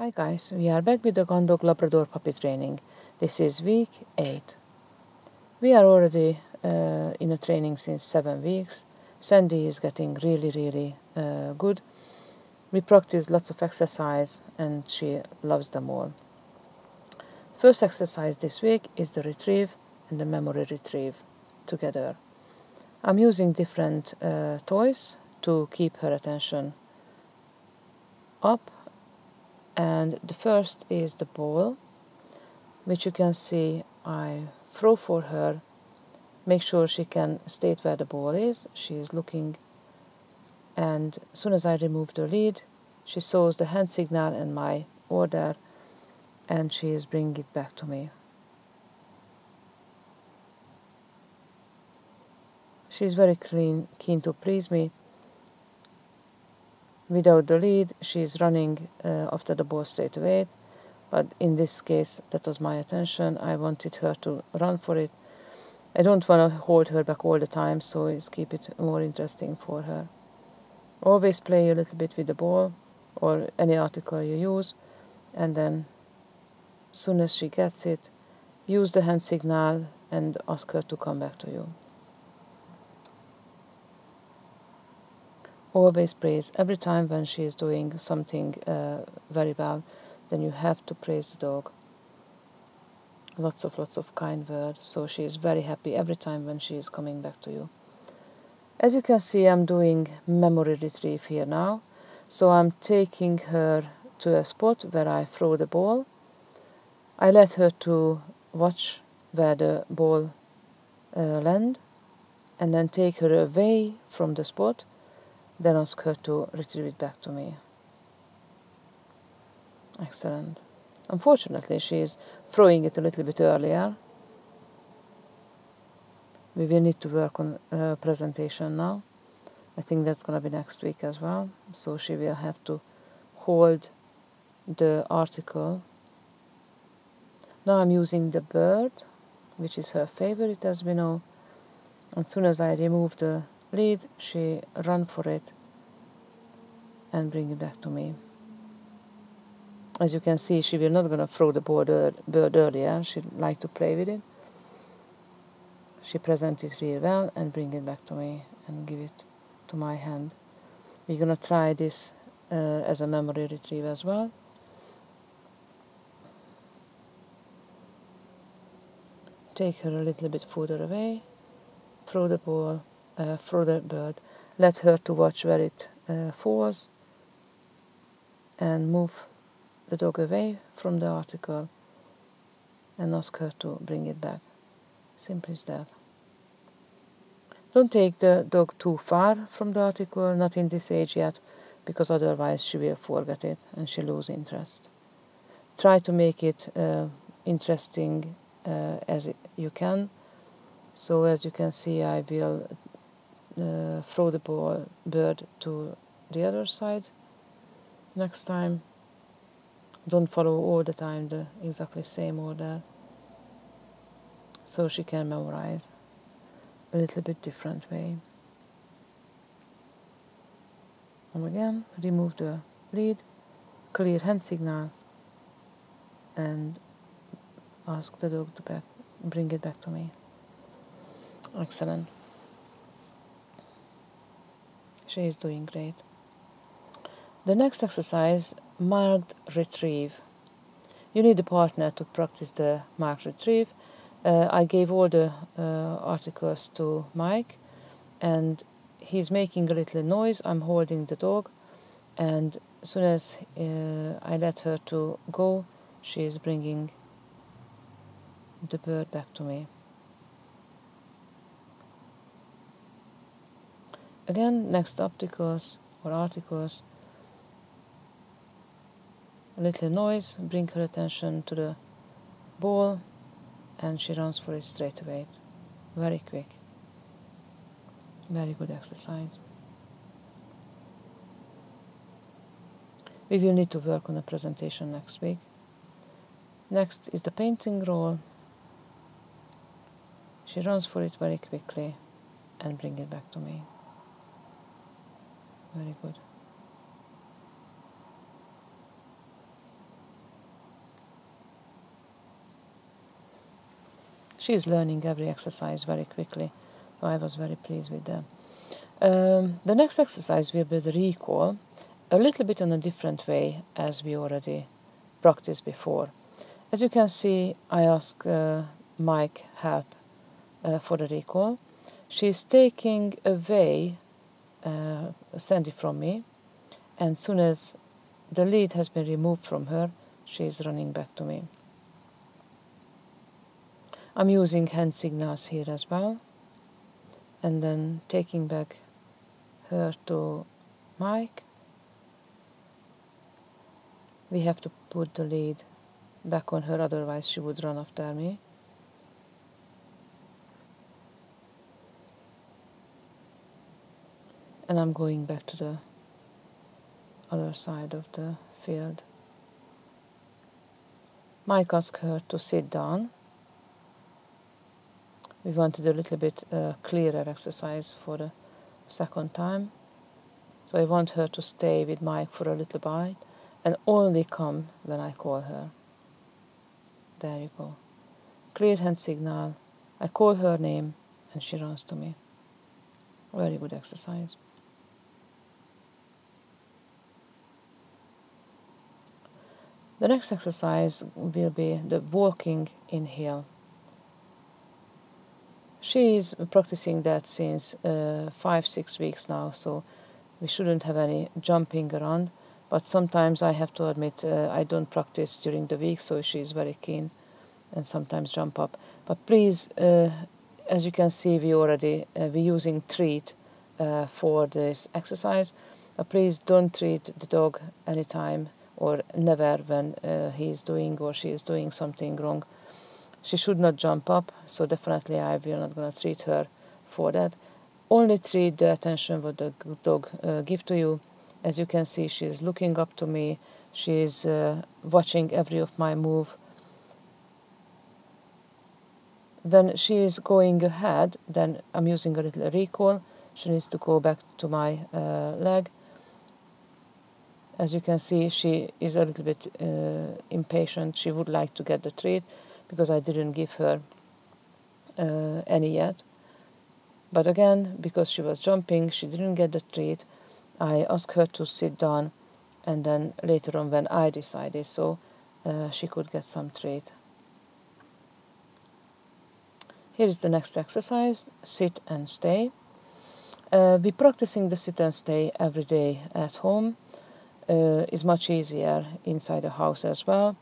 Hi guys, we are back with the Gun Dog Labrador puppy training. This is week 8. We are already in a training since 7 weeks. Sandy is getting really good. We practice lots of exercise and she loves them all. First exercise this week is the retrieve and the memory retrieve together. I'm using different toys to keep her attention up. And the first is the ball, which you can see I throw for her. Make sure she can state where the ball is. She is looking, and as soon as I remove the lead, she shows the hand signal and my order, and she is bringing it back to me. She is very keen to please me. Without the lead, she is running after the ball straight away, but in this case, that was my attention. I wanted her to run for it. I don't want to hold her back all the time, so it's keep it more interesting for her. Always play a little bit with the ball or any article you use, and then as soon as she gets it, use the hand signal and ask her to come back to you. Always praise. Every time when she is doing something very well, then you have to praise the dog. Lots of kind words, so she is very happy every time when she is coming back to you. As you can see, I'm doing memory retrieve here now. So I'm taking her to a spot where I throw the ball. I let her to watch where the ball land, and then take her away from the spot. Then ask her to retrieve it back to me. Excellent. Unfortunately, she is throwing it a little bit earlier. We will need to work on presentation now. I think that's going to be next week as well. So she will have to hold the article. Now I'm using the bird, which is her favorite, as we know. As soon as I remove the lead, she run for it and bring it back to me. As you can see, she will not gonna throw the bird earlier. She'd like to play with it. She presents it really well and bring it back to me and give it to my hand. We're gonna try this as a memory retrieve as well. Take her a little bit further away. Throw the ball, throw the bird. Let her to watch where it falls, and move the dog away from the article and ask her to bring it back. Simple as that. Don't take the dog too far from the article, not in this age yet, because otherwise she will forget it and she lose interest. Try to make it interesting as you can. So as you can see, I will throw the bird to the other side next time. Don't follow all the time the exactly same order, so she can memorize a little bit different way. And again, remove the lead, clear hand signal, and ask the dog to bring it back to me. Excellent. She is doing great. The next exercise, marked retrieve. You need a partner to practice the marked retrieve. I gave all the articles to Mike, and he's making a little noise. I'm holding the dog, and as soon as I let her to go, she is bringing the bird back to me. Again, next articles, a little noise, bring her attention to the ball, and she runs for it straight away. Very quick. Very good exercise. We will need to work on the presentation next week. Next is the painting roll. She runs for it very quickly and bring it back to me. Very good. She's learning every exercise very quickly, so I was very pleased with that. The next exercise will be the recall, a little bit in a different way as we already practiced before. As you can see, I ask Mike help for the recall. She's taking away Sandy from me, and soon as the lead has been removed from her, she's running back to me. I'm using hand signals here as well, and then taking back her to Mike. We have to put the lead back on her, otherwise she would run after me. And I'm going back to the other side of the field. Mike asked her to sit down. We wanted a little bit clearer exercise for the second time. So I want her to stay with Mike for a little bit and only come when I call her. There you go. Clear hand signal. I call her name and she runs to me. Very good exercise. The next exercise will be the walking in hill. She is practicing that since 5-6 weeks now, so we shouldn't have any jumping around. But sometimes I have to admit I don't practice during the week, so she is very keen and sometimes jump up. But please, as you can see, we're using treat for this exercise. Please don't treat the dog anytime or never when he's doing or she is doing something wrong. She should not jump up, so definitely I will not gonna treat her for that. Only treat the attention what the dog give to you. As you can see, she is looking up to me. She is watching every of my move. When she is going ahead, then I'm using a little recall. She needs to go back to my leg. As you can see, she is a little bit impatient. She would like to get the treat because I didn't give her any yet. But again, because she was jumping, she didn't get the treat. I asked her to sit down, and then later on when I decided so, she could get some treat. Here is the next exercise, sit and stay. We're practicing the sit and stay every day at home. Is much easier inside the house as well.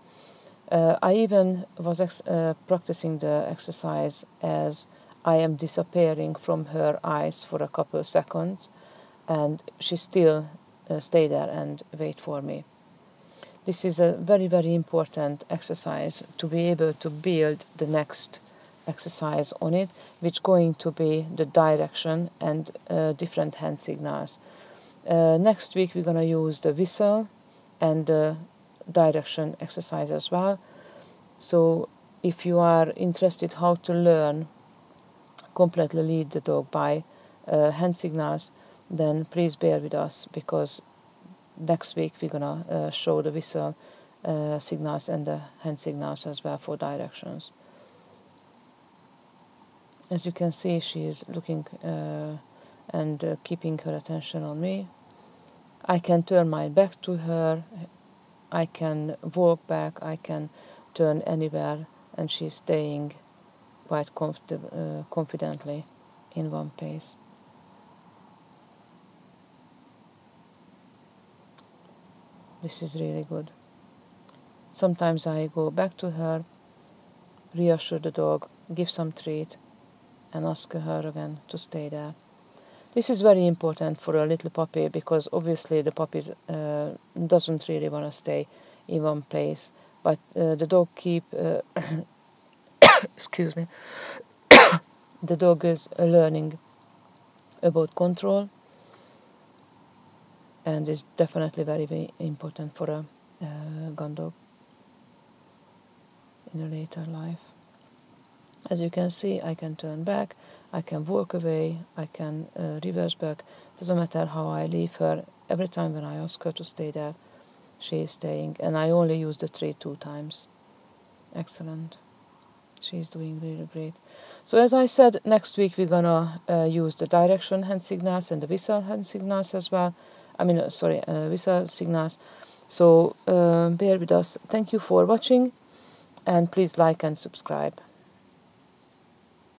I even was practicing the exercise as I am disappearing from her eyes for a couple of seconds, and she still stay there and wait for me. This is a very, very important exercise to be able to build the next exercise on it, which going to be the direction and different hand signals. Next week we're going to use the whistle and the direction exercise as well. So if you are interested how to learn completely lead the dog by hand signals, then please bear with us, because next week we're going to show the whistle signals and the hand signals as well for directions. As you can see, she is looking and keeping her attention on me. I can turn my back to her, I can walk back, I can turn anywhere, and she's staying quite confidently in one pace. This is really good. Sometimes I go back to her, reassure the dog, give some treat, and ask her again to stay there. This is very important for a little puppy, because obviously the puppy doesn't really want to stay in one place, but the dog keep excuse me the dog is learning about control, and is definitely very, very important for a gun dog in a later life. As you can see, I can turn back, I can walk away, I can reverse back. Doesn't matter how I leave her. Every time when I ask her to stay there, she is staying, and I only use the treat 2 times. Excellent. She's doing really great. So as I said, next week we're gonna use the direction hand signals and the whistle hand signals as well. I mean, sorry, whistle signals. So bear with us. Thank you for watching, and please like and subscribe.